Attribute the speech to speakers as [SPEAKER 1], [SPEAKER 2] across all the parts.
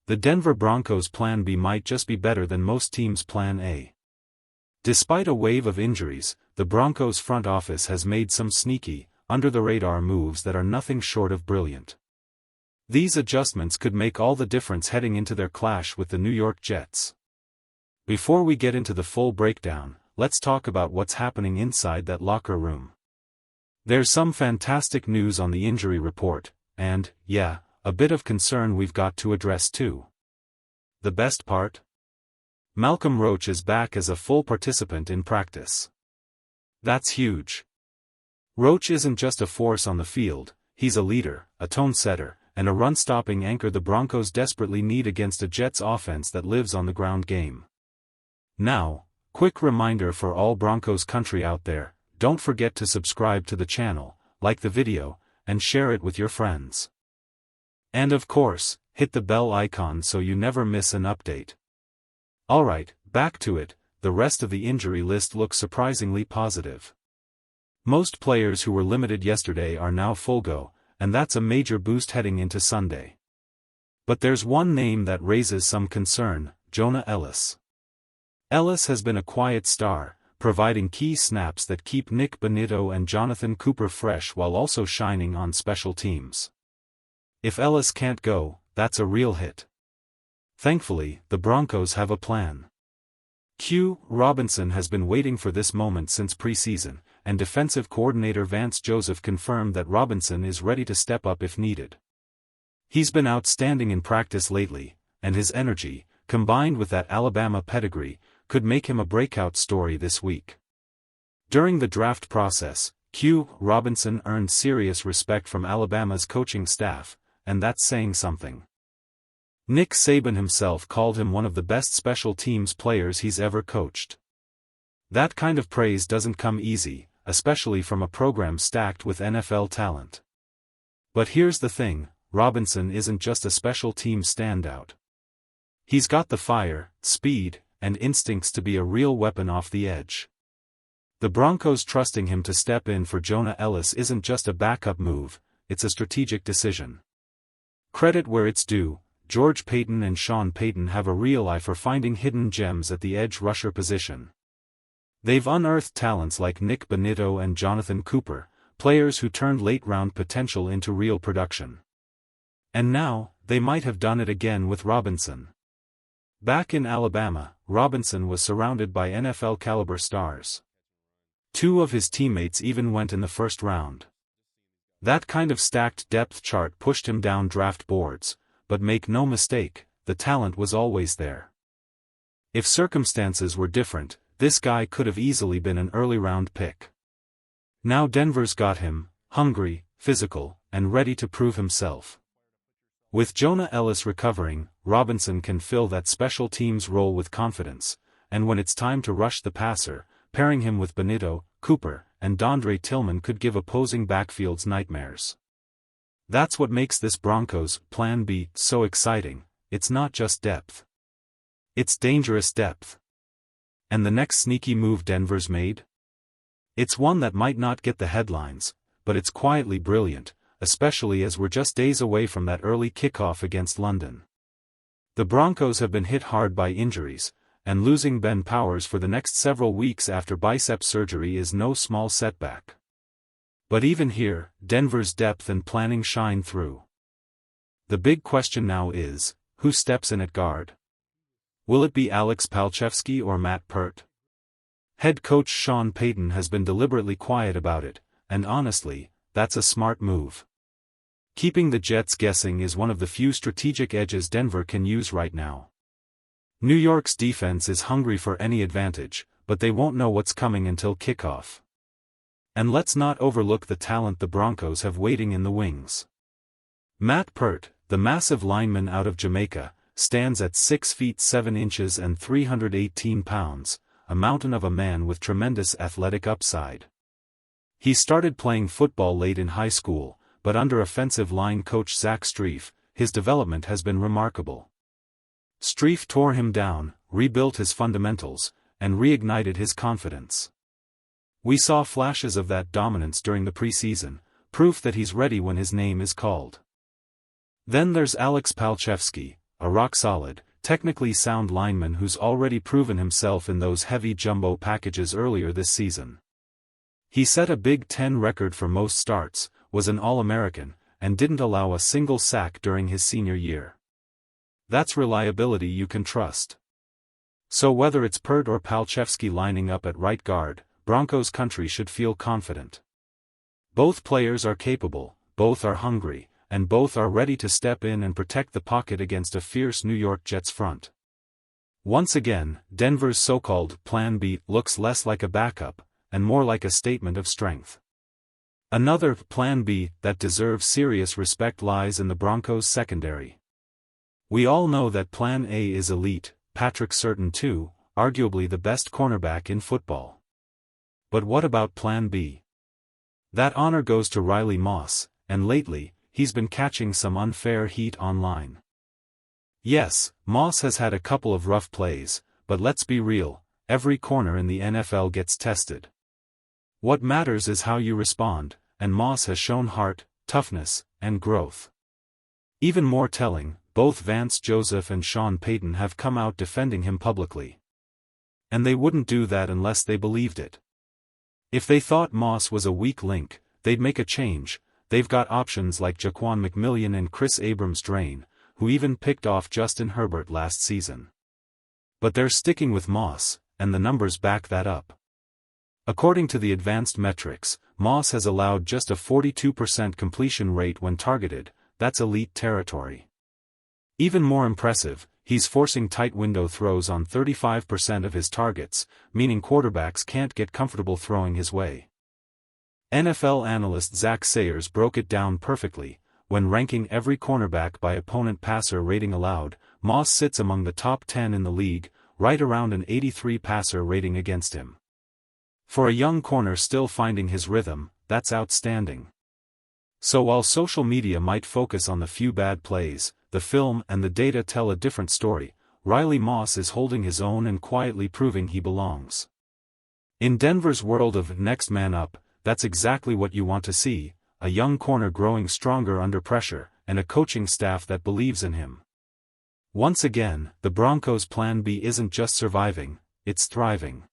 [SPEAKER 1] The Denver Broncos' Plan B might just be better than most teams' Plan A. Despite a wave of injuries, the Broncos' front office has made some sneaky, under-the-radar moves that are nothing short of brilliant. These adjustments could make all the difference heading into their clash with the New York Jets. Before we get into the full breakdown, let's talk about what's happening inside that locker room. There's some fantastic news on the injury report, and, yeah, a bit of concern we've got to address too. The best part? Malcolm Roach is back as a full participant in practice. That's huge. Roach isn't just a force on the field, he's a leader, a tone-setter, and a run-stopping anchor the Broncos desperately need against a Jets offense that lives on the ground game. Now, quick reminder for all Broncos country out there, don't forget to subscribe to the channel, like the video, and share it with your friends. And of course, hit the bell icon so you never miss an update. Alright, back to it, the rest of the injury list looks surprisingly positive. Most players who were limited yesterday are now full go, and that's a major boost heading into Sunday. But there's one name that raises some concern, Jonah Elliss. Elliss has been a quiet star, providing key snaps that keep Nick Bonitto and Jonathan Cooper fresh while also shining on special teams. If Elliss can't go, that's a real hit. Thankfully, the Broncos have a plan. Q. Robinson has been waiting for this moment since preseason, and defensive coordinator Vance Joseph confirmed that Robinson is ready to step up if needed. He's been outstanding in practice lately, and his energy, combined with that Alabama pedigree, could make him a breakout story this week. During the draft process, Q. Robinson earned serious respect from Alabama's coaching staff, and that's saying something. Nick Saban himself called him one of the best special teams players he's ever coached. That kind of praise doesn't come easy, especially from a program stacked with NFL talent. But here's the thing, Robinson isn't just a special team standout. He's got the fire, speed, and instincts to be a real weapon off the edge. The Broncos trusting him to step in for Jonah Elliss isn't just a backup move, it's a strategic decision. Credit where it's due, George Payton and Sean Payton have a real eye for finding hidden gems at the edge rusher position. They've unearthed talents like Nick Bonitto and Jonathan Cooper, players who turned late-round potential into real production. And now, they might have done it again with Robinson. Back in Alabama, Robinson was surrounded by NFL-caliber stars. Two of his teammates even went in the first round. That kind of stacked depth chart pushed him down draft boards, but make no mistake, the talent was always there. If circumstances were different, this guy could have easily been an early-round pick. Now Denver's got him, hungry, physical, and ready to prove himself. With Jonah Elliss recovering, Robinson can fill that special teams role with confidence, and when it's time to rush the passer, pairing him with Bonitto, Cooper, and Dondre Tillman could give opposing backfields nightmares. That's what makes this Broncos Plan B so exciting. It's not just depth. It's dangerous depth. And the next sneaky move Denver's made? It's one that might not get the headlines, but it's quietly brilliant, especially as we're just days away from that early kickoff against London. The Broncos have been hit hard by injuries, and losing Ben Powers for the next several weeks after bicep surgery is no small setback. But even here, Denver's depth and planning shine through. The big question now is, who steps in at guard? Will it be Alex Palczewski or Matt Peart? Head coach Sean Payton has been deliberately quiet about it, and honestly, that's a smart move. Keeping the Jets guessing is one of the few strategic edges Denver can use right now. New York's defense is hungry for any advantage, but they won't know what's coming until kickoff. And let's not overlook the talent the Broncos have waiting in the wings. Matt Peart, the massive lineman out of Jamaica, stands at 6 feet 7 inches and 318 pounds, a mountain of a man with tremendous athletic upside. He started playing football late in high school, but under offensive line coach Zach Strief, his development has been remarkable. Strief tore him down, rebuilt his fundamentals, and reignited his confidence. We saw flashes of that dominance during the preseason, proof that he's ready when his name is called. Then there's Alex Palczewski, a rock-solid, technically sound lineman who's already proven himself in those heavy jumbo packages earlier this season. He set a Big Ten record for most starts, was an All-American, and didn't allow a single sack during his senior year. That's reliability you can trust. So whether it's Pert or Palchevsky lining up at right guard, Broncos country should feel confident. Both players are capable, both are hungry, and both are ready to step in and protect the pocket against a fierce New York Jets front. Once again, Denver's so-called Plan B looks less like a backup, and more like a statement of strength. Another Plan B that deserves serious respect lies in the Broncos' secondary. We all know that Plan A is elite, Patrick Surtain too, arguably the best cornerback in football. But what about Plan B? That honor goes to Riley Moss, and lately, he's been catching some unfair heat online. Yes, Moss has had a couple of rough plays, but let's be real, every corner in the NFL gets tested. What matters is how you respond, and Moss has shown heart, toughness, and growth. Even more telling, both Vance Joseph and Sean Payton have come out defending him publicly. And they wouldn't do that unless they believed it. If they thought Moss was a weak link, they'd make a change. They've got options like Jaquan McMillian and Chris Abrams-Draine, who even picked off Justin Herbert last season. But they're sticking with Moss, and the numbers back that up. According to the advanced metrics, Moss has allowed just a 42% completion rate when targeted. That's elite territory. Even more impressive, he's forcing tight window throws on 35% of his targets, meaning quarterbacks can't get comfortable throwing his way. NFL analyst Zach Sayers broke it down perfectly. When ranking every cornerback by opponent passer rating allowed, Moss sits among the top 10 in the league, right around an 83 passer rating against him. For a young corner still finding his rhythm, that's outstanding. So while social media might focus on the few bad plays, the film and the data tell a different story. Riley Moss is holding his own and quietly proving he belongs. In Denver's world of next man up, that's exactly what you want to see, a young corner growing stronger under pressure, and a coaching staff that believes in him. Once again, the Broncos' Plan B isn't just surviving, it's thriving.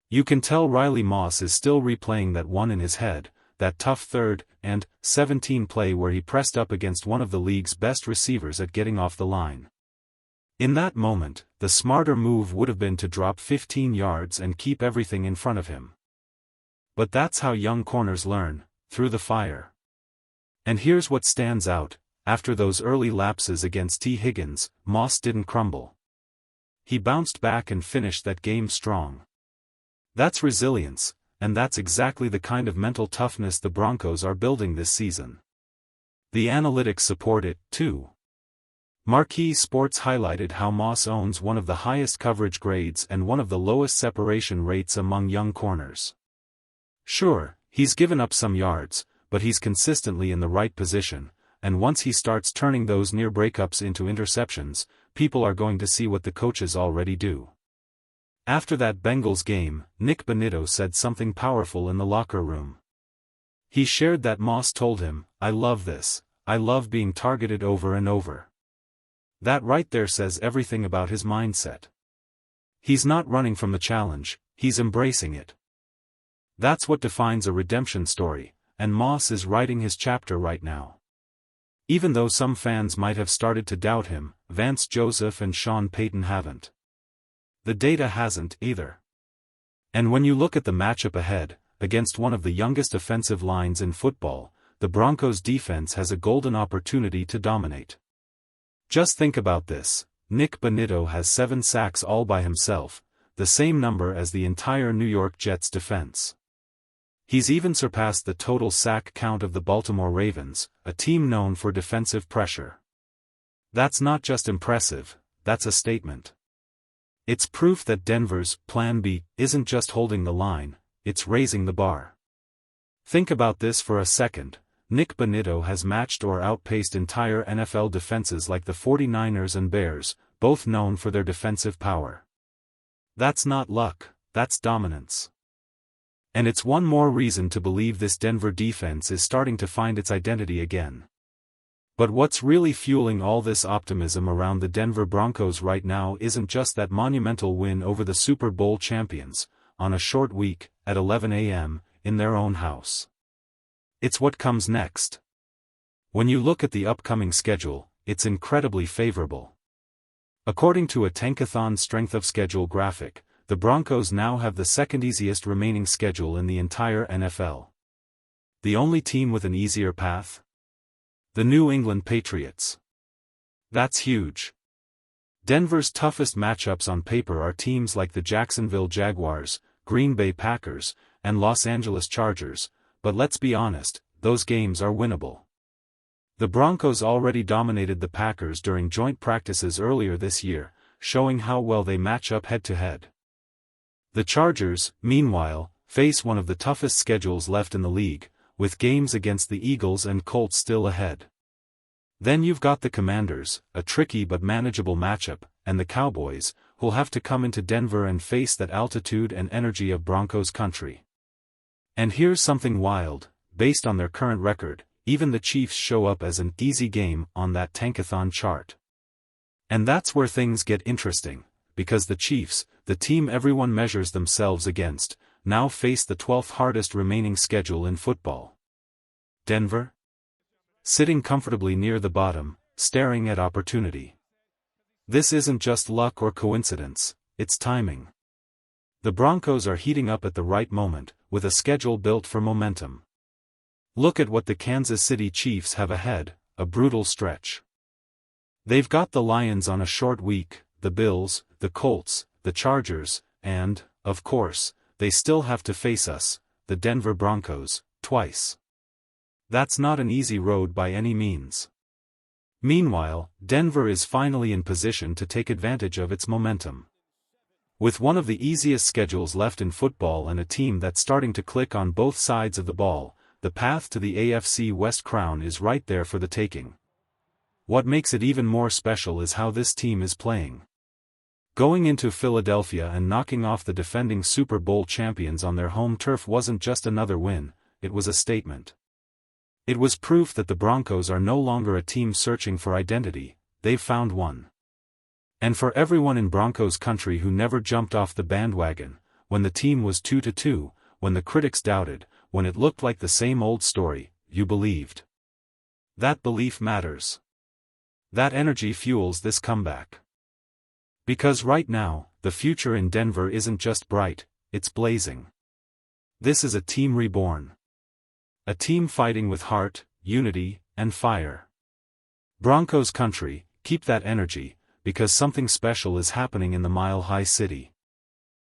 [SPEAKER 1] You can tell Riley Moss is still replaying that one in his head, that tough 3rd and 17 play where he pressed up against one of the league's best receivers at getting off the line. In that moment, the smarter move would have been to drop 15 yards and keep everything in front of him. But that's how young corners learn, through the fire. And here's what stands out, after those early lapses against T. Higgins, Moss didn't crumble. He bounced back and finished that game strong. That's resilience, and that's exactly the kind of mental toughness the Broncos are building this season. The analytics support it, too. Marquee Sports highlighted how Moss owns one of the highest coverage grades and one of the lowest separation rates among young corners. Sure, he's given up some yards, but he's consistently in the right position, and once he starts turning those near breakups into interceptions, people are going to see what the coaches already do. After that Bengals game, Nick Bonitto said something powerful in the locker room. He shared that Moss told him, "I love this, I love being targeted over and over." That right there says everything about his mindset. He's not running from the challenge, he's embracing it. That's what defines a redemption story, and Moss is writing his chapter right now. Even though some fans might have started to doubt him, Vance Joseph and Sean Payton haven't. The data hasn't either. And when you look at the matchup ahead, against one of the youngest offensive lines in football, the Broncos' defense has a golden opportunity to dominate. Just think about this, Nick Bonitto has 7 sacks all by himself, the same number as the entire New York Jets defense. He's even surpassed the total sack count of the Baltimore Ravens, a team known for defensive pressure. That's not just impressive, that's a statement. It's proof that Denver's Plan B isn't just holding the line, it's raising the bar. Think about this for a second. Nick Bonitto has matched or outpaced entire NFL defenses like the 49ers and Bears, both known for their defensive power. That's not luck, that's dominance. And it's one more reason to believe this Denver defense is starting to find its identity again. But what's really fueling all this optimism around the Denver Broncos right now isn't just that monumental win over the Super Bowl champions, on a short week, at 11 a.m., in their own house. It's what comes next. When you look at the upcoming schedule, it's incredibly favorable. According to a Tankathon strength of schedule graphic, the Broncos now have the second easiest remaining schedule in the entire NFL. The only team with an easier path? The New England Patriots. That's huge. Denver's toughest matchups on paper are teams like the Jacksonville Jaguars, Green Bay Packers, and Los Angeles Chargers, but let's be honest, those games are winnable. The Broncos already dominated the Packers during joint practices earlier this year, showing how well they match up head-to-head. The Chargers, meanwhile, face one of the toughest schedules left in the league, with games against the Eagles and Colts still ahead. Then you've got the Commanders, a tricky but manageable matchup, and the Cowboys, who'll have to come into Denver and face that altitude and energy of Broncos country. And here's something wild, based on their current record, even the Chiefs show up as an easy game on that Tankathon chart. And that's where things get interesting, because the Chiefs, the team everyone measures themselves against, now face the 12th hardest remaining schedule in football. Denver? Sitting comfortably near the bottom, staring at opportunity. This isn't just luck or coincidence, it's timing. The Broncos are heating up at the right moment, with a schedule built for momentum. Look at what the Kansas City Chiefs have ahead, a brutal stretch. They've got the Lions on a short week, the Bills, the Colts, the Chargers, and, of course, they still have to face us, the Denver Broncos, twice. That's not an easy road by any means. Meanwhile, Denver is finally in position to take advantage of its momentum. With one of the easiest schedules left in football and a team that's starting to click on both sides of the ball, the path to the AFC West crown is right there for the taking. What makes it even more special is how this team is playing. Going into Philadelphia and knocking off the defending Super Bowl champions on their home turf wasn't just another win, it was a statement. It was proof that the Broncos are no longer a team searching for identity, they've found one. And for everyone in Broncos country who never jumped off the bandwagon, when the team was 2-2, when the critics doubted, when it looked like the same old story, you believed. That belief matters. That energy fuels this comeback. Because right now, the future in Denver isn't just bright, it's blazing. This is a team reborn. A team fighting with heart, unity, and fire. Broncos country, keep that energy, because something special is happening in the Mile High City.